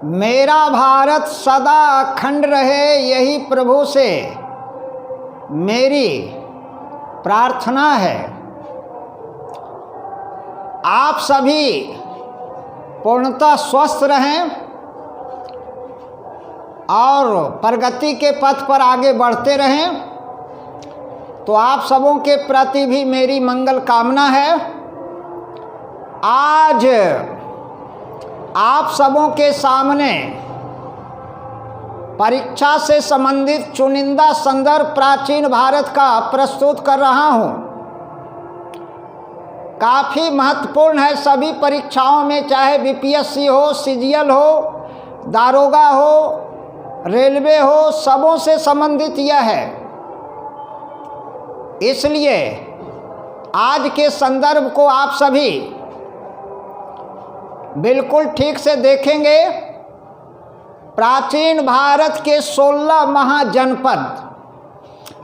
मेरा भारत सदा अखंड रहे, यही प्रभु से मेरी प्रार्थना है। आप सभी पूर्णतः स्वस्थ रहें और प्रगति के पथ पर आगे बढ़ते रहें। तो आप सबों के प्रति भी मेरी मंगल कामना है। आज आप सबों के सामने परीक्षा से संबंधित चुनिंदा संदर्भ प्राचीन भारत का प्रस्तुत कर रहा हूँ। काफ़ी महत्वपूर्ण है सभी परीक्षाओं में, चाहे बीपीएससी हो, सीजीएल हो, दारोगा हो, रेलवे हो, सबों से संबंधित यह है। इसलिए आज के संदर्भ को आप सभी बिल्कुल ठीक से देखेंगे। प्राचीन भारत के 16 महाजनपद,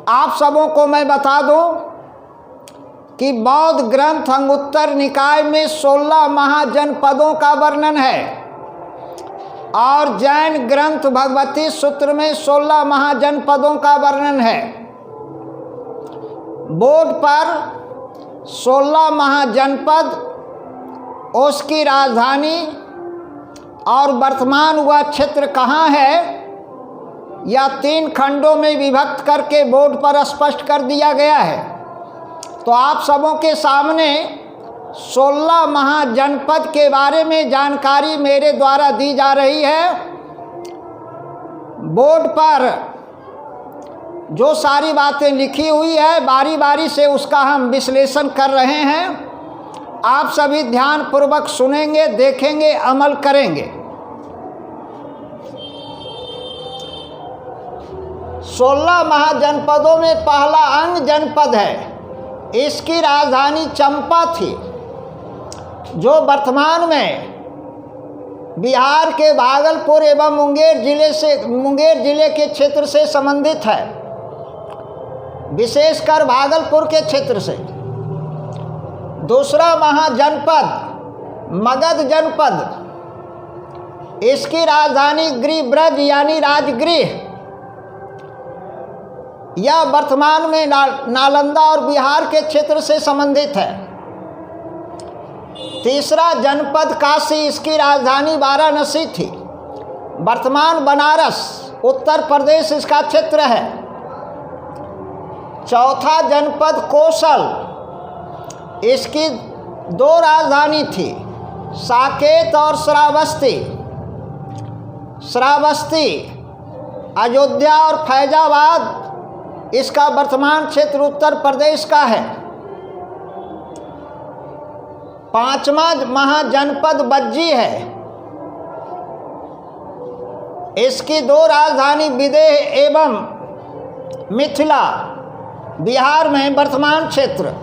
आप सबों को मैं बता दूं कि बौद्ध ग्रंथ अंगुत्तर निकाय में 16 महाजनपदों का वर्णन है और जैन ग्रंथ भगवती सूत्र में 16 महाजनपदों का वर्णन है। बोर्ड पर 16 महाजनपद, उसकी राजधानी और वर्तमान वह क्षेत्र कहाँ है, या 3 खंडों में विभक्त करके बोर्ड पर स्पष्ट कर दिया गया है। तो आप सबों के सामने 16 महाजनपद के बारे में जानकारी मेरे द्वारा दी जा रही है। बोर्ड पर जो सारी बातें लिखी हुई है, बारी बारी से उसका हम विश्लेषण कर रहे हैं। आप सभी ध्यान पूर्वक सुनेंगे, देखेंगे, अमल करेंगे। 16 महाजनपदों में पहला अंग जनपद है। इसकी राजधानी चंपा थी, जो वर्तमान में बिहार के भागलपुर एवं मुंगेर जिले के क्षेत्र से संबंधित है, विशेषकर भागलपुर के क्षेत्र से। दूसरा महाजनपद मगध जनपद, इसकी राजधानी गृहब्रज यानी राजगृह, यह वर्तमान में नालंदा और बिहार के क्षेत्र से संबंधित है। तीसरा जनपद काशी, इसकी राजधानी वाराणसी थी, वर्तमान बनारस उत्तर प्रदेश इसका क्षेत्र है। चौथा जनपद कौशल, इसकी 2 राजधानी थी, साकेत और श्रावस्ती। श्रावस्ती अयोध्या और फैजाबाद इसका वर्तमान क्षेत्र उत्तर प्रदेश का है। 5वां महाजनपद बज्जी है, इसकी 2 राजधानी विदेह एवं मिथिला बिहार में वर्तमान क्षेत्र।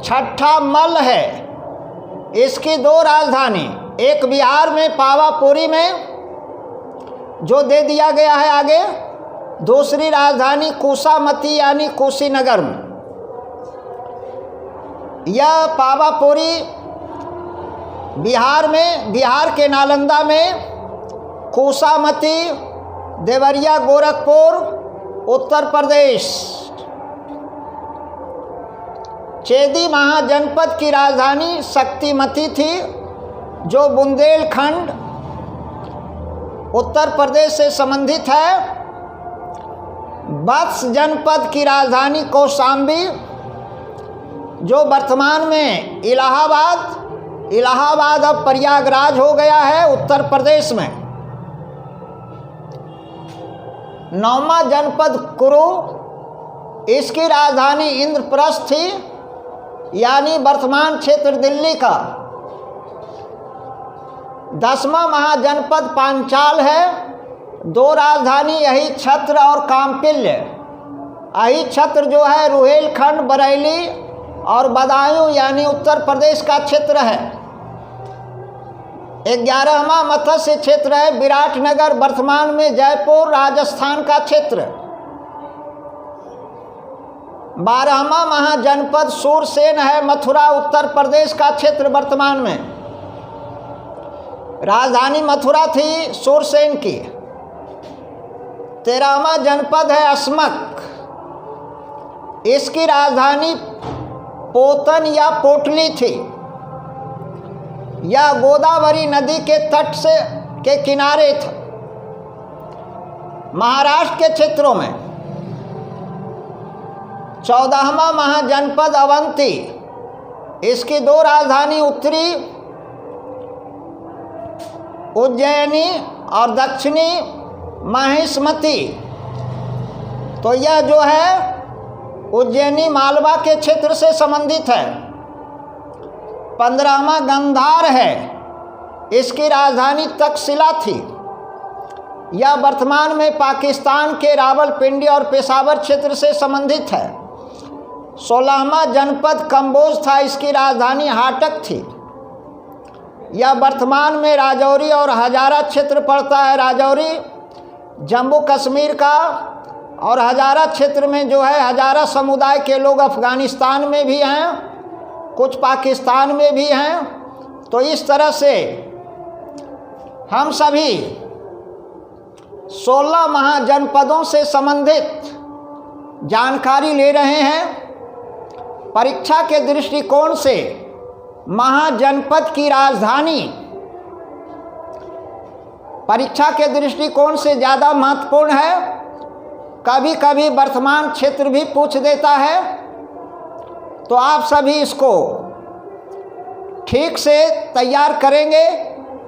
6ठा मल है, इसकी 2 राजधानी, एक बिहार में पावापुरी में जो दे दिया गया है आगे, दूसरी राजधानी कुशामती यानी कुशीनगर में। यह पावापुरी बिहार में, बिहार के नालंदा में, कुशामती देवरिया गोरखपुर उत्तर प्रदेश। चेदी महाजनपद की राजधानी शक्तिमती थी, जो बुंदेलखंड उत्तर प्रदेश से संबंधित है। वत्स जनपद की राजधानी कौशाम्बी, जो वर्तमान में इलाहाबाद अब प्रयागराज हो गया है उत्तर प्रदेश में। 9वां जनपद कुरु, इसकी राजधानी इंद्रप्रस्थ थी, यानी वर्तमान क्षेत्र दिल्ली का। 10वां महाजनपद पांचाल है, 2 राजधानी यही छत्र और कामपिल्य। यही छत्र जो है रुहेलखंड, बरेली और बदायूं यानी उत्तर प्रदेश का क्षेत्र है। 11वां मत्स्य क्षेत्र है विराटनगर, वर्तमान में जयपुर राजस्थान का क्षेत्र। 12वां महाजनपद सूरसेन है, मथुरा उत्तर प्रदेश का क्षेत्र वर्तमान में। राजधानी मथुरा थी सूरसेन की। 13वां जनपद है अस्मक, इसकी राजधानी पोतन या पोटली थी। यह गोदावरी नदी के तट के किनारे था। महाराष्ट्र के क्षेत्रों में 14वां महाजनपद अवंती, इसकी 2 राजधानी उत्तरी उज्जैनी और दक्षिणी महिष्मती। तो यह जो है उज्जैनी मालवा के क्षेत्र से संबंधित है। 15वां गंधार है, इसकी राजधानी तक्षशिला थी। यह वर्तमान में पाकिस्तान के रावलपिंडी और पेशावर क्षेत्र से संबंधित है। 16वां जनपद कंबोज था, इसकी राजधानी हाटक थी। यह वर्तमान में राजौरी और हजारा क्षेत्र पड़ता है। राजौरी जम्मू कश्मीर का और हजारा क्षेत्र में जो है हजारा समुदाय के लोग अफ़गानिस्तान में भी हैं, कुछ पाकिस्तान में भी हैं। तो इस तरह से हम सभी 16 महाजनपदों से संबंधित जानकारी ले रहे हैं। परीक्षा के दृष्टिकोण से महाजनपद की राजधानी परीक्षा के दृष्टिकोण से ज़्यादा महत्वपूर्ण है। कभी कभी वर्तमान क्षेत्र भी पूछ देता है, तो आप सभी इसको ठीक से तैयार करेंगे।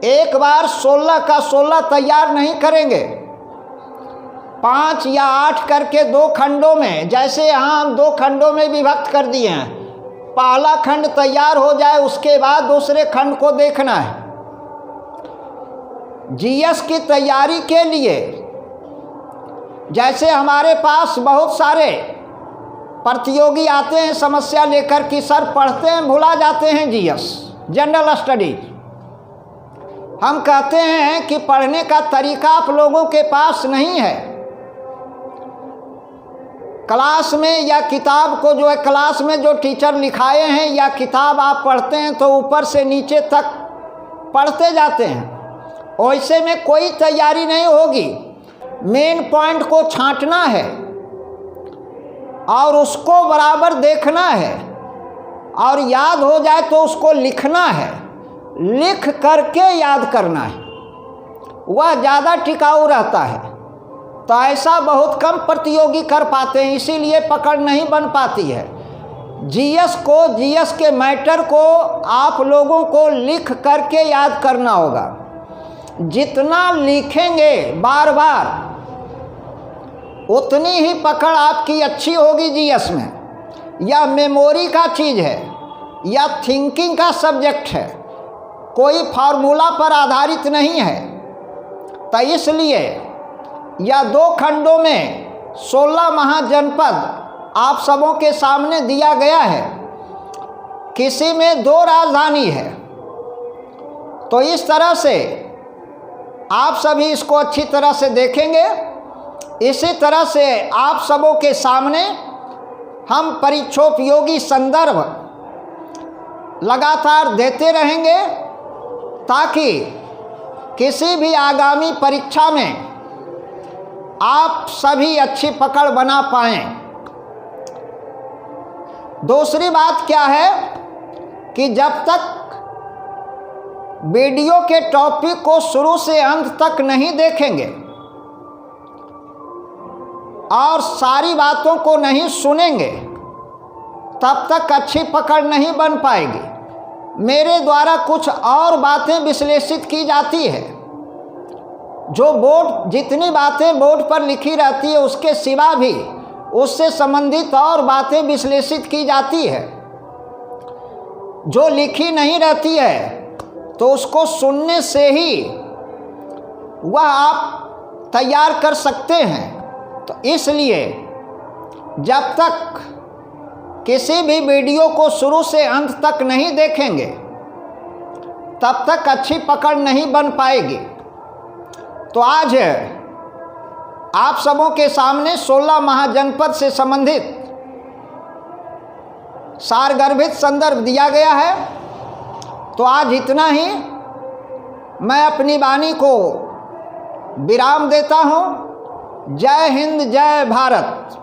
एक बार 16 का 16 तैयार नहीं करेंगे, 5 या 8 करके 2 खंडों में, जैसे यहाँ हम 2 खंडों में विभक्त कर दिए हैं। पहला खंड तैयार हो जाए, उसके बाद दूसरे खंड को देखना है। जीएस की तैयारी के लिए जैसे हमारे पास बहुत सारे प्रतियोगी आते हैं समस्या लेकर कि सर पढ़ते हैं भुला जाते हैं जीएस जनरल स्टडीज। हम कहते हैं कि पढ़ने का तरीका आप लोगों के पास नहीं है। क्लास में या किताब को जो है क्लास में जो टीचर लिखाए हैं या किताब आप पढ़ते हैं तो ऊपर से नीचे तक पढ़ते जाते हैं, वैसे में कोई तैयारी नहीं होगी। मेन पॉइंट को छांटना है और उसको बराबर देखना है, और याद हो जाए तो उसको लिखना है, लिख करके याद करना है, वह ज़्यादा टिकाऊ रहता है। तो ऐसा बहुत कम प्रतियोगी कर पाते हैं, इसीलिए पकड़ नहीं बन पाती है। जीएस के मैटर को आप लोगों को लिख करके याद करना होगा। जितना लिखेंगे बार बार उतनी ही पकड़ आपकी अच्छी होगी जीएस में। यह मेमोरी का चीज़ है या थिंकिंग का सब्जेक्ट है, कोई फार्मूला पर आधारित नहीं है। तो इसलिए यह 2 खंडों में 16 महाजनपद आप सबों के सामने दिया गया है। किसी में 2 राजधानी है। तो इस तरह से आप सभी इसको अच्छी तरह से देखेंगे। इसी तरह से आप सबों के सामने हम परीक्षोपयोगी संदर्भ लगातार देते रहेंगे ताकि किसी भी आगामी परीक्षा में आप सभी अच्छी पकड़ बना पाएं। दूसरी बात क्या है कि जब तक वीडियो के टॉपिक को शुरू से अंत तक नहीं देखेंगे और सारी बातों को नहीं सुनेंगे, तब तक अच्छी पकड़ नहीं बन पाएगी। मेरे द्वारा कुछ और बातें विश्लेषित की जाती है, जो जितनी बातें बोर्ड पर लिखी रहती है उसके सिवा भी उससे संबंधित और बातें विश्लेषित की जाती है। जो लिखी नहीं रहती है तो उसको सुनने से ही वह आप तैयार कर सकते हैं। तो इसलिए जब तक किसी भी वीडियो को शुरू से अंत तक नहीं देखेंगे तब तक अच्छी पकड़ नहीं बन पाएगी। तो आज आप सबों के सामने 16 महाजनपद से संबंधित सारगर्भित संदर्भ दिया गया है। तो आज इतना ही। मैं अपनी वाणी को विराम देता हूँ। जय हिंद, जय भारत।